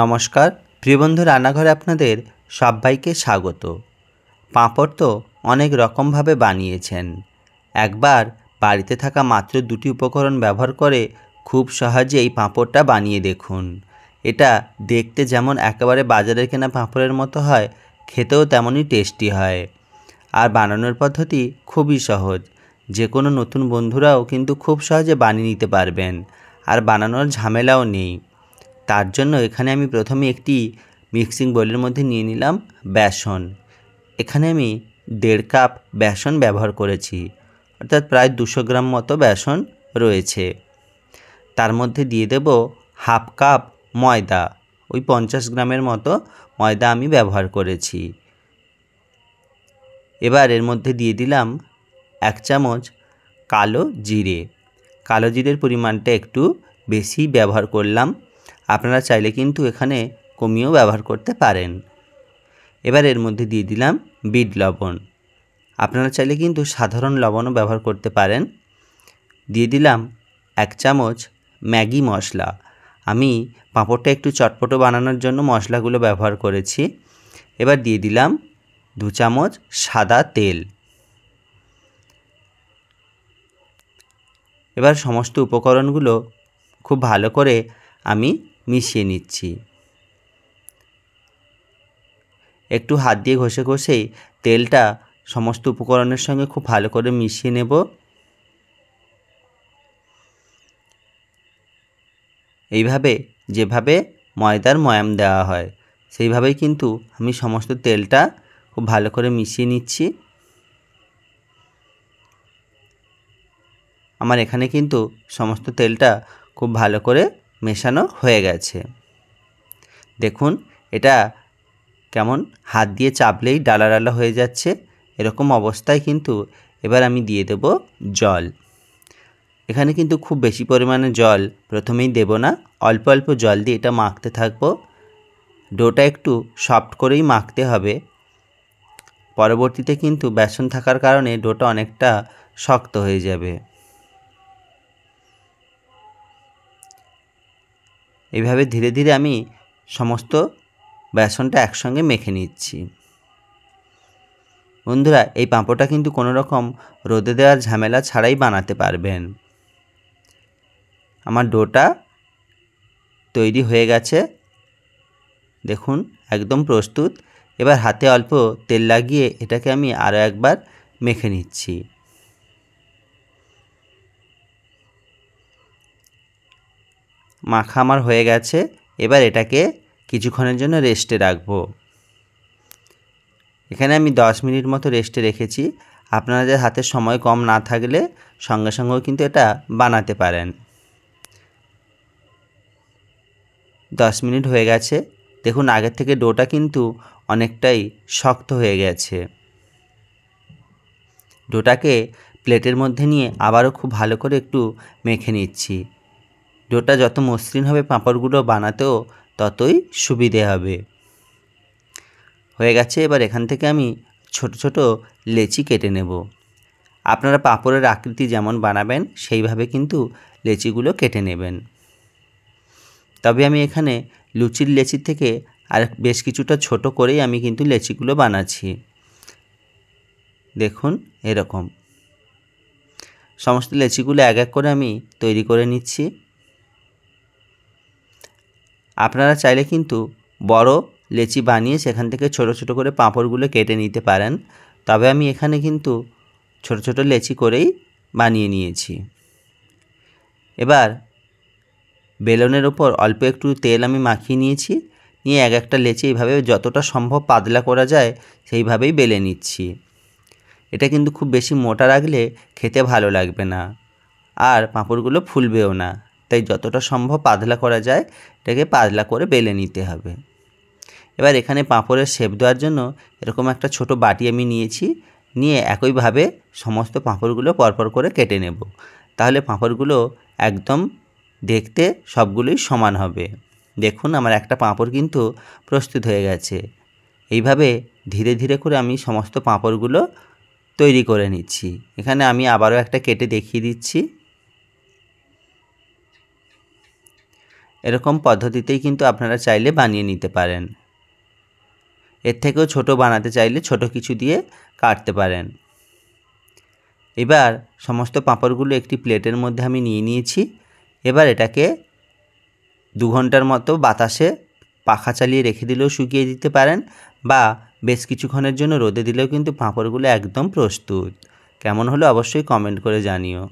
নমস্কার প্রিয় বন্ধু, রান্নাঘরে আপনাদের সবাইকে স্বাগত। পাঁপড় তো অনেক রকমভাবে বানিয়েছেন। একবার বাড়িতে থাকা মাত্র দুটি উপকরণ ব্যবহার করে খুব সহজে এই পাঁপড়টা বানিয়ে দেখুন। এটা দেখতে যেমন একেবারে বাজারের কেনা পাঁপড়ের মতো হয়, খেতেও তেমনই টেস্টি হয়। আর বানানোর পদ্ধতি খুবই সহজ, যে কোনো নতুন বন্ধুরাও কিন্তু খুব সহজে বানিয়ে নিতে পারবেন, আর বানানোর ঝামেলাও নেই। তার জন্য এখানে আমি প্রথমে একটি মিক্সিং বোলের মধ্যে নিয়ে নিলাম বেসন। এখানে আমি 1.5 কাপ বেসন ব্যবহার করেছি, অর্থাৎ প্রায় 200 গ্রাম মতো বেসন রয়েছে। তার মধ্যে দিয়ে দেব 1/2 কাপ ময়দা, ওই 50 গ্রামের মতো ময়দা আমি ব্যবহার করেছি। এবার এর মধ্যে দিয়ে দিলাম 1 চামচ কালো জিরে। কালো জিরের পরিমাণটা একটু বেশি ব্যবহার করলাম, আপনারা চাইলে কিন্তু এখানে কমিয়েও ব্যবহার করতে পারেন। এবার এর মধ্যে দিয়ে দিলাম বিট লবণ, আপনারা চাইলে কিন্তু সাধারণ লবণও ব্যবহার করতে পারেন। দিয়ে দিলাম 1 চামচ ম্যাগি মশলা। আমি পাঁপড়টা একটু চটপটো বানানোর জন্য মশলাগুলো ব্যবহার করেছি। এবার দিয়ে দিলাম 2 চামচ সাদা তেল। এবার সমস্ত উপকরণগুলো খুব ভালো করে আমি মিশিয়ে নিচ্ছি। একটু হাত দিয়ে ঘষে ঘষেই তেলটা সমস্ত উপকরণের সঙ্গে খুব ভালো করে মিশিয়ে নেব। এইভাবে যেভাবে ময়দার ময়াম দেওয়া হয় সেইভাবেই কিন্তু আমি সমস্ত তেলটা খুব ভালো করে মিশিয়ে নিচ্ছি। আমার এখানে কিন্তু সমস্ত তেলটা খুব ভালো করে মেশানো হয়ে গেছে। দেখুন এটা কেমন হাত দিয়ে চাপলেই ডালা ডালা হয়ে যাচ্ছে, এরকম অবস্থায় কিন্তু এবার আমি দিয়ে দেব জল। এখানে কিন্তু খুব বেশি পরিমাণে জল প্রথমেই দেব না, অল্প অল্প জল দিয়ে এটা মাখতে থাকবো। ডোটা একটু সফট করেই মাখতে হবে, পরবর্তীতে কিন্তু বেসন থাকার কারণে ডোটা অনেকটা শক্ত হয়ে যাবে। এইভাবে ধীরে ধীরে আমি সমস্ত বেসনটা একসঙ্গে মেখে নিচ্ছি। বন্ধুরা, এই পাঁপড়টা কিন্তু কোনো রকম রোদে দেওয়ার ঝামেলা ছাড়াই বানাতে পারবেন। আমার ডোটা তৈরি হয়ে গেছে, দেখুন একদম প্রস্তুত। এবার হাতে অল্প তেল লাগিয়ে এটাকে আমি আরও একবার মেখে নিচ্ছি। মাখা আমার হয়ে গেছে, এবার এটাকে কিছুক্ষণের জন্য রেস্টে রাখবো। এখানে আমি 10 মিনিট মতো রেস্টে রেখেছি। আপনাদের হাতে সময় কম না থাকলে সঙ্গে সঙ্গেও কিন্তু এটা বানাতে পারেন। 10 মিনিট হয়ে গেছে, দেখুন আগের থেকে ডোটা কিন্তু অনেকটাই শক্ত হয়ে গেছে। ডোটাকে প্লেটের মধ্যে নিয়ে আবারও খুব ভালো করে একটু মেখে নিচ্ছি। ডোটা যত মসৃণ হবে পাঁপড়গুলো বানাতেও ততই সুবিধে হবে। হয়ে গেছে, এবার এখান থেকে আমি ছোট ছোট লেচি কেটে নেব। আপনারা পাঁপড়ের আকৃতি যেমন বানাবেন সেইভাবে কিন্তু লেচিগুলো কেটে নেবেন। তবে আমি এখানে লুচির লেচির থেকে আর বেশ কিছুটা ছোট করেই আমি কিন্তু লেচিগুলো বানাচ্ছি। দেখুন এরকম সমস্ত লেচিগুলো এক এক করে আমি তৈরি করে নিচ্ছি। আপনারা চাইলে কিন্তু বড় লেচি বানিয়ে সেখান থেকে ছোট ছোট করে পাঁপড়গুলো কেটে নিতে পারেন, তবে আমি এখানে কিন্তু ছোট ছোট লেচি করেই বানিয়ে নিয়েছি। এবার বেলনের ওপর অল্প একটু তেল আমি মাখিয়ে নিয়েছি, নিয়ে এক একটা লেচি এইভাবে যতটা সম্ভব পাতলা করা যায় সেইভাবেই বেলে নিচ্ছি। এটা কিন্তু খুব বেশি মোটা রাখলে খেতে ভালো লাগবে না, আর পাঁপড়গুলো ফুলবেও না, তাই যতটা সম্ভব পাতলা করা যায় এটাকে পাতলা করে বেলে নিতে হবে। এবার এখানে পাঁপড়ের শেপ দেওয়ার জন্য এরকম একটা ছোট বাটি আমি নিয়েছি, নিয়ে একইভাবে সমস্ত পাঁপড়গুলো পরপর করে কেটে নেব। তাহলে পাঁপড়গুলো একদম দেখতে সবগুলোই সমান হবে। দেখুন আমার একটা পাঁপড় কিন্তু প্রস্তুত হয়ে গেছে। এইভাবে ধীরে ধীরে করে আমি সমস্ত পাঁপড়গুলো তৈরি করে নিচ্ছি। এখানে আমি আবারও একটা কেটে দেখিয়ে দিচ্ছি। এরকম পদ্ধতিতেই কিন্তু আপনারা চাইলে বানিয়ে নিতে পারেন। এর থেকেও ছোট বানাতে চাইলে ছোট কিছু দিয়ে কাটতে পারেন। এবার সমস্ত পাঁপড়গুলো একটি প্লেটের মধ্যে আমি নিয়ে নিয়েছি। এবার এটাকে 2 ঘন্টার মতো বাতাসে পাখা চালিয়ে রেখে দিলেও শুকিয়ে দিতে পারেন, বা বেশ কিছুক্ষণের জন্য রোদে দিলেও কিন্তু পাঁপড়গুলো একদম প্রস্তুত। কেমন হলো অবশ্যই কমেন্ট করে জানিও।